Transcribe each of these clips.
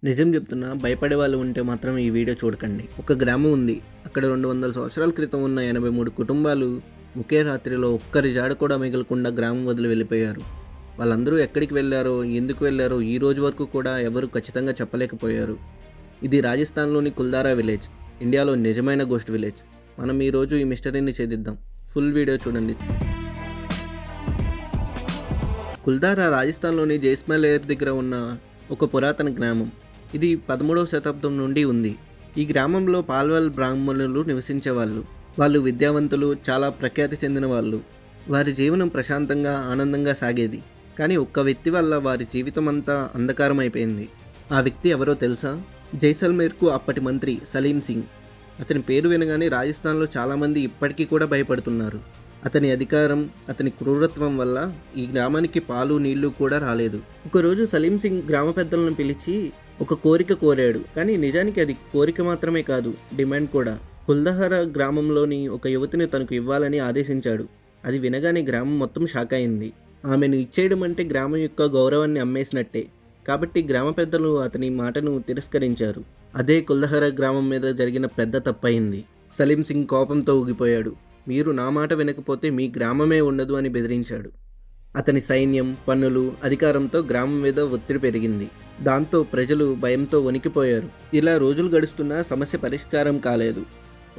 నిజం చెప్తున్నా, భయపడే వాళ్ళు ఉంటే మాత్రం ఈ వీడియో చూడకండి. ఒక గ్రామం ఉంది. అక్కడ 200 సంవత్సరాల క్రితం ఉన్న 83 కుటుంబాలు ఒకే రాత్రిలో ఒక్కరి జాడ కూడా మిగలకుండా గ్రామం వదిలి వెళ్ళిపోయారు. వాళ్ళందరూ ఎక్కడికి వెళ్ళారో, ఎందుకు వెళ్ళారో ఈ రోజు వరకు కూడా ఎవరు ఖచ్చితంగా చెప్పలేకపోయారు. ఇది రాజస్థాన్‌లోని కుల్దారా విలేజ్. ఇండియాలో నిజమైన గోస్ట్ విలేజ్. మనం ఈరోజు ఈ మిస్టరీని ఛేదిద్దాం. ఫుల్ వీడియో చూడండి. కుల్దారా రాజస్థాన్‌లోని జైస్మాలేర్ దగ్గర ఉన్న ఒక పురాతన గ్రామం. ఇది 13వ శతాబ్దం నుండి ఉంది. ఈ గ్రామంలో పాల్వాల్ బ్రాహ్మణులు నివసించేవాళ్ళు. వాళ్ళు విద్యావంతులు, చాలా ప్రఖ్యాతి చెందిన వాళ్ళు. వారి జీవనం ప్రశాంతంగా, ఆనందంగా సాగేది. కానీ ఒక్క వ్యక్తి వల్ల వారి జీవితం అంతా అంధకారం అయిపోయింది. ఆ వ్యక్తి ఎవరో తెలుసా? జైసల్మేర్కు అప్పటి మంత్రి సలీం సింగ్. అతని పేరు వినగానే రాజస్థాన్లో చాలామంది ఇప్పటికీ కూడా భయపడుతున్నారు. అతని అధికారం, అతని క్రూరత్వం వల్ల ఈ గ్రామానికి పాలు నీళ్లు కూడా రాలేదు. ఒకరోజు సలీం సింగ్ గ్రామ పెద్దలను పిలిచి ఒక కోరిక కోరాడు. కానీ నిజానికి అది కోరిక మాత్రమే కాదు, డిమాండ్ కూడా. కుల్దహరా గ్రామంలోని ఒక యువతిని తనకు ఇవ్వాలని ఆదేశించాడు. అది వినగానే గ్రామం మొత్తం షాక్ అయింది. ఆమెను ఇచ్చేయడం అంటే గ్రామం యొక్క గౌరవాన్ని అమ్మేసినట్టే. కాబట్టి గ్రామ పెద్దలు అతని మాటను తిరస్కరించారు. అదే కుల్దహరా గ్రామం మీద జరిగిన పెద్ద తప్పయింది. సలీం సింగ్ కోపంతో ఊగిపోయాడు. మీరు నా మాట వినకపోతే మీ గ్రామమే ఉండదు అని బెదిరించాడు. అతని సైన్యం, పన్నులు, అధికారంతో గ్రామం మీద ఒత్తిడి పెరిగింది. దాంతో ప్రజలు భయంతో వణికిపోయారు. ఇలా రోజులు గడుస్తున్నా సమస్య పరిష్కారం కాలేదు.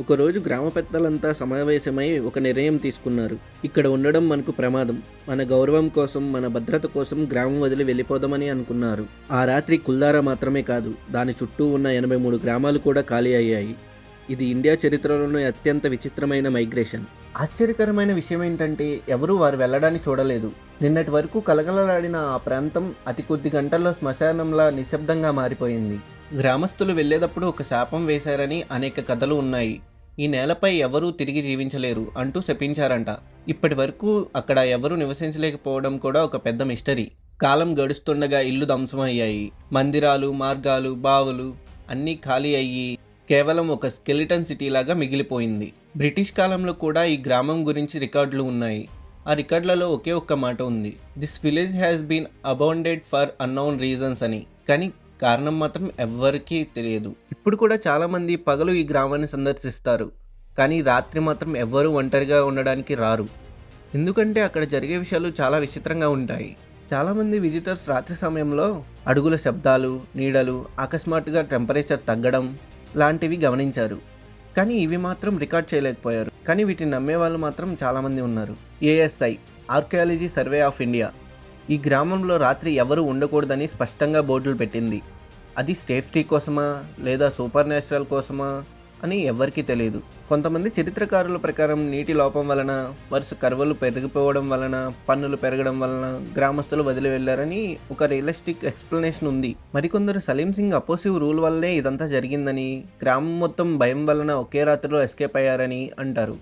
ఒకరోజు గ్రామ పెద్దలంతా సమావేశమై ఒక నిర్ణయం తీసుకున్నారు. ఇక్కడ ఉండడం మనకు ప్రమాదం. మన గౌరవం కోసం, మన భద్రత కోసం గ్రామం వదిలి వెళ్ళిపోదామని అనుకున్నారు. ఆ రాత్రి కుల్దారా మాత్రమే కాదు, దాని చుట్టూ ఉన్న 83 గ్రామాలు కూడా ఖాళీ అయ్యాయి. ఇది ఇండియా చరిత్రలోనే అత్యంత విచిత్రమైన మైగ్రేషన్. ఆశ్చర్యకరమైన విషయం ఏంటంటే ఎవరూ వారు వెళ్ళడాన్ని చూడలేదు. నిన్నటి వరకు కలకలలాడిన ఆ ప్రాంతం అతి కొద్ది గంటల్లో శ్మశానంలా నిశ్శబ్దంగా మారిపోయింది. గ్రామస్తులు వెళ్ళేటప్పుడు ఒక శాపం వేశారని అనేక కథలు ఉన్నాయి. ఈ నేలపై ఎవరూ తిరిగి జీవించలేరు అంటూ శపించారంట. ఇప్పటి వరకు అక్కడ ఎవరూ నివసించలేకపోవడం కూడా ఒక పెద్ద మిస్టరీ. కాలం గడుస్తుండగా ఇల్లు ధ్వంసమయ్యాయి. మందిరాలు, మార్గాలు, బావులు అన్నీ ఖాళీ అయ్యి కేవలం ఒక స్కెలిటన్ సిటీ లాగా మిగిలిపోయింది. బ్రిటిష్ కాలంలో కూడా ఈ గ్రామం గురించి రికార్డులు ఉన్నాయి. ఆ రికార్డులలో ఒకే ఒక్క మాట ఉంది, this village has been abounded for unknown reasons అని. కానీ కారణం మాత్రం ఎవ్వరికీ తెలియదు. ఇప్పుడు కూడా చాలామంది పగలు ఈ గ్రామాన్ని సందర్శిస్తారు. కానీ రాత్రి మాత్రం ఎవ్వరూ ఒంటరిగా ఉండడానికి రారు. ఎందుకంటే అక్కడ జరిగే విషయాలు చాలా విచిత్రంగా ఉంటాయి. చాలామంది విజిటర్స్ రాత్రి సమయంలో అడుగుల శబ్దాలు, నీడలు, అకస్మాత్తుగా టెంపరేచర్ తగ్గడం లాంటివి గమనించారు. కానీ ఇవి మాత్రం రికార్డ్ చేయలేకపోయారు. కానీ వీటిని నమ్మే వాళ్ళు మాత్రం చాలామంది ఉన్నారు. ASI archaeology survey of India ఈ గ్రామంలో రాత్రి ఎవరు ఉండకూడదని స్పష్టంగా బోర్డులు పెట్టింది. అది సేఫ్టీ కోసమా లేదా సూపర్ న్యాచురల్ కోసమా అని ఎవరికీ తెలియదు. కొంతమంది చరిత్రకారుల ప్రకారం నీటి లోపం వలన, వరుస కరువులు పెరిగిపోవడం వలన, పన్నులు పెరగడం వలన గ్రామస్తులు వదిలి వెళ్లారని ఒక రియలిస్టిక్ ఎక్స్ప్లెనేషన్ ఉంది. మరికొందరు సలీం సింగ్ అపోసివ్ రూల్ వల్లే ఇదంతా జరిగిందని, గ్రామం మొత్తం భయం వలన ఒకే రాత్రిలో ఎస్కేప్ అయ్యారని అంటారు.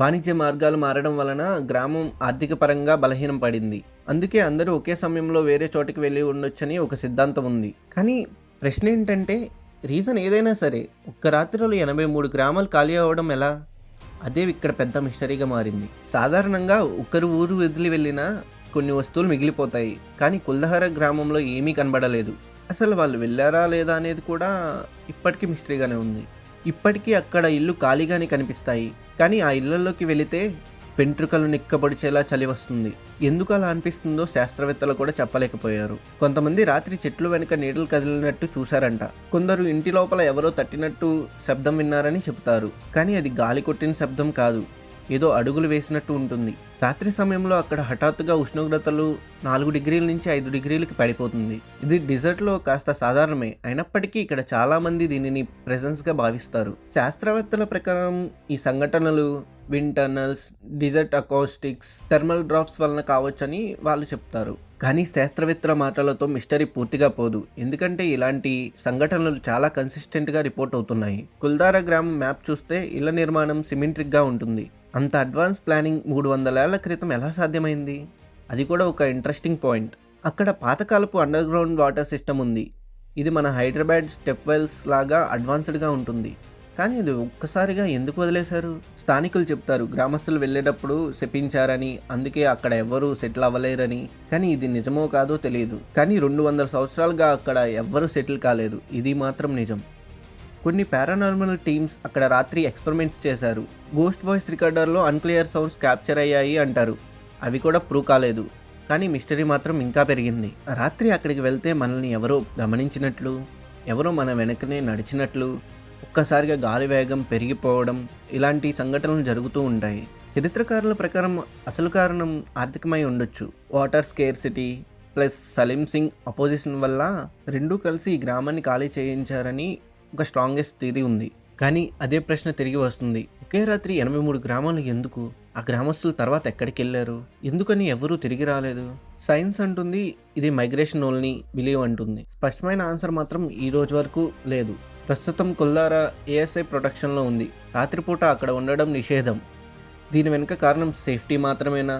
వాణిజ్య మార్గాలు మారడం వలన గ్రామం ఆర్థిక పరంగా బలహీనం పడింది. అందుకే అందరూ ఒకే సమయంలో వేరే చోటికి వెళ్ళి ఉండొచ్చని ఒక సిద్ధాంతం ఉంది. కానీ ప్రశ్న ఏంటంటే, రీజన్ ఏదైనా సరే ఒక్క రాత్రిలో 83 గ్రామాలు ఖాళీ అవ్వడం ఎలా? అదే ఇక్కడ పెద్ద మిస్టరీగా మారింది. సాధారణంగా ఒక్కరు ఊరు వదిలి వెళ్ళినా కొన్ని వస్తువులు మిగిలిపోతాయి. కానీ కుల్దహరా గ్రామంలో ఏమీ కనబడలేదు. అసలు వాళ్ళు వెళ్ళారా లేదా అనేది కూడా ఇప్పటికీ మిస్టరీగానే ఉంది. ఇప్పటికీ అక్కడ ఇల్లు ఖాళీగానే కనిపిస్తాయి. కానీ ఆ ఇళ్లలోకి వెళితే వెంట్రుకలు నిక్కబడిచేలా చలి వస్తుంది. ఎందుకు అలా అనిపిస్తుందో శాస్త్రవేత్తలు కూడా చెప్పలేకపోయారు. కొంతమంది రాత్రి చెట్లు వెనుక నీడలు కదిలినట్టు చూశారంట. కొందరు ఇంటి లోపల ఎవరో తట్టినట్టు శబ్దం విన్నారని చెబుతారు. కానీ అది గాలి కొట్టిన శబ్దం కాదు, ఏదో అడుగులు వేసినట్టు ఉంటుంది. రాత్రి సమయంలో అక్కడ హఠాత్తుగా ఉష్ణోగ్రతలు 4 డిగ్రీల నుంచి 5 డిగ్రీలకి పడిపోతుంది. ఇది డిజర్ట్లో కాస్త సాధారణమే. అయినప్పటికీ ఇక్కడ చాలామంది దీనిని ప్రెజెన్స్గా భావిస్తారు. శాస్త్రవేత్తల ప్రకారం ఈ సంఘటనలు wind tunnels, desert acoustics, thermal drops వలన కావచ్చని వాళ్ళు చెప్తారు. కానీ శాస్త్రవేత్తల మాటలతో మిస్టరీ పూర్తిగా పోదు. ఎందుకంటే ఇలాంటి సంఘటనలు చాలా కన్సిస్టెంట్గా రిపోర్ట్ అవుతున్నాయి. కుల్దారా గ్రామం మ్యాప్ చూస్తే ఇళ్ల నిర్మాణం సిమెట్రిక్గా ఉంటుంది. అంత అడ్వాన్స్ ప్లానింగ్ 300 ఏళ్ల క్రితం ఎలా సాధ్యమైంది? అది కూడా ఒక ఇంట్రెస్టింగ్ పాయింట్. అక్కడ పాతకాలపు అండర్ గ్రౌండ్ వాటర్ సిస్టమ్ ఉంది. ఇది మన హైదరాబాద్ స్టెప్ వెల్స్ లాగా అడ్వాన్స్డ్గా ఉంటుంది. కానీ ఇది ఒక్కసారిగా ఎందుకు వదిలేశారు? స్థానికులు చెప్తారు గ్రామస్తులు వెళ్ళేటప్పుడు శపించారని, అందుకే అక్కడ ఎవ్వరూ సెటిల్ అవ్వలేరని. కానీ ఇది నిజమో కాదో తెలియదు. కానీ 200 సంవత్సరాలుగా అక్కడ ఎవ్వరూ సెటిల్ కాలేదు. ఇది మాత్రం నిజం. కొన్ని పారానార్మల్ టీమ్స్ అక్కడ రాత్రి ఎక్స్పెరిమెంట్స్ చేశారు. గోస్ట్ వాయిస్ రికార్డర్లో అన్క్లియర్ సౌండ్స్ క్యాప్చర్ అయ్యాయి అంటారు. అవి కూడా ప్రూవ్ కాలేదు. కానీ మిస్టరీ మాత్రం ఇంకా పెరిగింది. రాత్రి అక్కడికి వెళ్తే మనల్ని ఎవరో గమనించినట్లు, ఎవరో మన వెనకనే నడిచినట్లు, ఒక్కసారిగా గాలి వేగం పెరిగిపోవడం, ఇలాంటి సంఘటనలు జరుగుతూ ఉంటాయి. చరిత్రకారుల ప్రకారం అసలు కారణం ఆర్థికమై ఉండొచ్చు. Water scarcity plus Salim Singh opposition వల్ల రెండూ కలిసి ఈ గ్రామాన్ని ఖాళీ చేయించారని ఒక స్ట్రాంగెస్ట్ థియరీ ఉంది. కానీ అదే ప్రశ్న తిరిగి వస్తుంది. ఒకే రాత్రి 83 గ్రామాలు ఎందుకు? ఆ గ్రామస్తులు తర్వాత ఎక్కడికి వెళ్ళారు? ఎందుకని ఎవరూ తిరిగి రాలేదు? సైన్స్ అంటుంది ఇది మైగ్రేషన్ ఓన్లీ బిలీవ్ అంటుంది. స్పష్టమైన ఆన్సర్ మాత్రం ఈ రోజు వరకు లేదు. ప్రస్తుతం కుల్దారా ఏఎస్ఐ ప్రొటెక్షన్లో ఉంది. రాత్రిపూట అక్కడ ఉండడం నిషేధం. దీని వెనుక కారణం సేఫ్టీ మాత్రమేనా,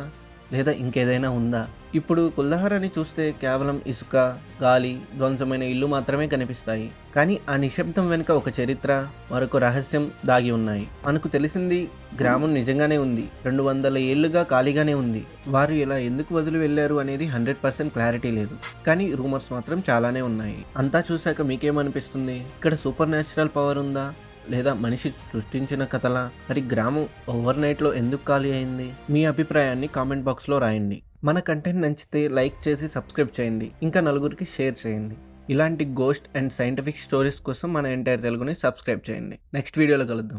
లేదా ఇంకేదైనా ఉందా? ఇప్పుడు కుల్దారాని చూస్తే కేవలం ఇసుక, గాలి, ధ్వంసమైన ఇల్లు మాత్రమే కనిపిస్తాయి. కానీ ఆ నిశ్శబ్దం వెనుక ఒక చరిత్ర, మరొక రహస్యం దాగి ఉన్నాయి. మనకు తెలిసింది గ్రామం నిజంగానే ఉంది. 200 ఏళ్లుగా ఖాళీగానే ఉంది. వారు ఇలా ఎందుకు వదిలి వెళ్ళారు అనేది 100% క్లారిటీ లేదు. కానీ రూమర్స్ మాత్రం చాలానే ఉన్నాయి. అంతా చూశాక మీకేమనిపిస్తుంది? ఇక్కడ సూపర్ న్యాచురల్ పవర్ ఉందా, లేదా మనిషి సృష్టించిన కథలా? మరి గ్రామం ఓవర్ నైట్లో ఎందుకు ఖాళీ అయింది? మీ అభిప్రాయాన్ని కామెంట్ బాక్స్లో రాయండి. మన కంటెంట్ నచ్చితే లైక్ చేసి సబ్స్క్రైబ్ చేయండి. ఇంకా నలుగురికి షేర్ చేయండి. ఇలాంటి గోస్ట్ అండ్ సైంటిఫిక్ స్టోరీస్ కోసం మన ఎంటైర్ తెలుగుని సబ్స్క్రైబ్ చేయండి. నెక్స్ట్ వీడియోలో కలుద్దాం.